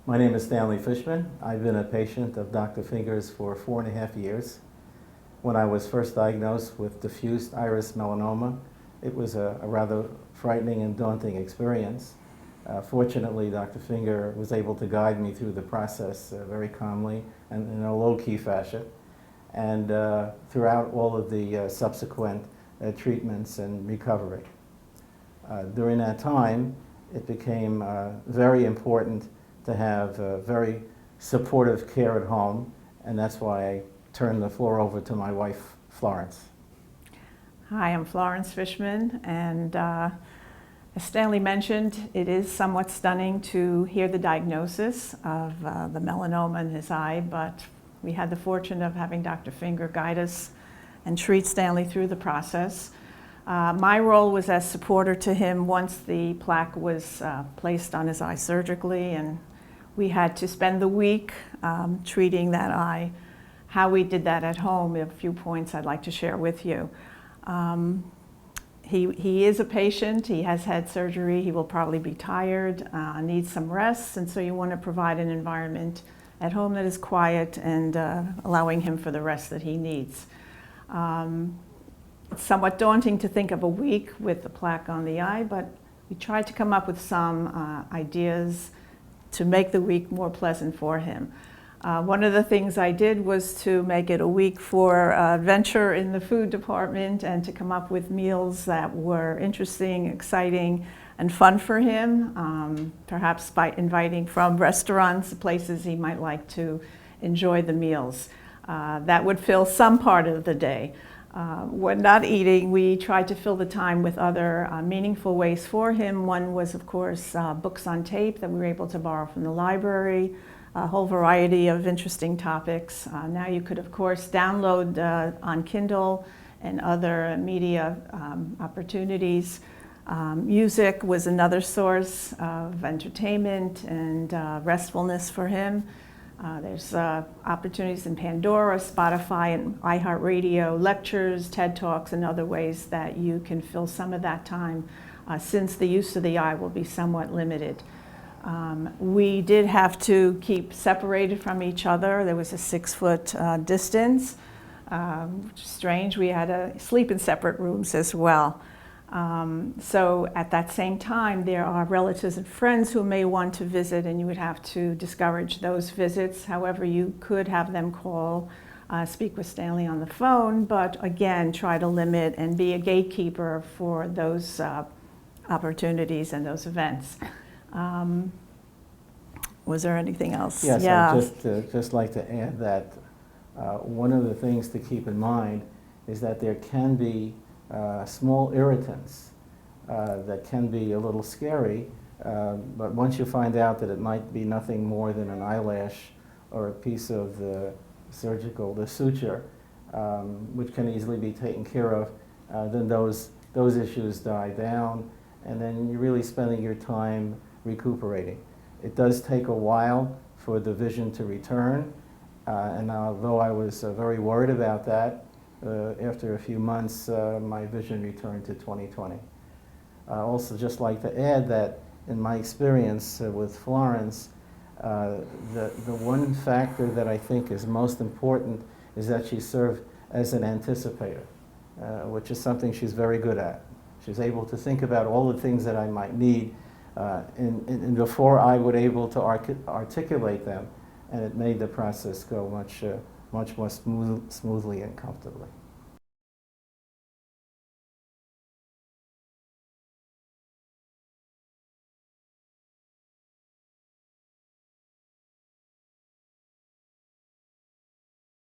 My name is Stanley Fishman. I've been a patient of Dr. Finger's for 4.5 years. When I was first diagnosed with diffuse iris melanoma, it was a rather frightening and daunting experience. Fortunately, Dr. Finger was able to guide me through the process very calmly and in a low-key fashion, and throughout all of the subsequent treatments and recovery. During that time, it became very important to have very supportive care at home, and that's why I turned the floor over to my wife, Florence. Hi, I'm Florence Fishman, and as Stanley mentioned, it is somewhat stunning to hear the diagnosis of the melanoma in his eye, but we had the fortune of having Dr. Finger guide us and treat Stanley through the process. My role was as supporter to him once the plaque was placed on his eye surgically, and we had to spend the week treating that eye. How we did that at home, a few points I'd like to share with you. He is a patient, he has had surgery, he will probably be tired, needs some rest, and so you want to provide an environment at home that is quiet and allowing him for the rest that he needs. It's somewhat daunting to think of a week with the plaque on the eye, but we tried to come up with some ideas to make the week more pleasant for him. One of the things I did was to make it a week for adventure in the food department and to come up with meals that were interesting, exciting, and fun for him, perhaps by inviting from restaurants, places he might like to enjoy the meals. That would fill some part of the day. When not eating, we tried to fill the time with other meaningful ways for him. One was, of course, books on tape that we were able to borrow from the library, a whole variety of interesting topics. Now you could, of course, download on Kindle and other media opportunities. Music was another source of entertainment and restfulness for him. There's opportunities in Pandora, Spotify, and iHeartRadio, lectures, TED Talks, and other ways that you can fill some of that time since the use of the eye will be somewhat limited. We did have to keep separated from each other. There was a 6-foot distance, which is strange. We had to sleep in separate rooms as well. So at that same time, there are relatives and friends who may want to visit, and you would have to discourage those visits. However, you could have them call, speak with Stanley on the phone, but again, try to limit and be a gatekeeper for those opportunities and those events. Was there anything else? Yes, yeah. I'd just like to add that one of the things to keep in mind is that there can be small irritants that can be a little scary, but once you find out that it might be nothing more than an eyelash or a piece of the suture, which can easily be taken care of, then those issues die down, and then you're really spending your time recuperating. It does take a while for the vision to return, and although I was very worried about that, after a few months, my vision returned to 20/20. I also just like to add that in my experience with Florence, the one factor that I think is most important is that she served as an anticipator, which is something she's very good at. She's able to think about all the things that I might need and before I would able to articulate them, and it made the process go much more smoothly and comfortably.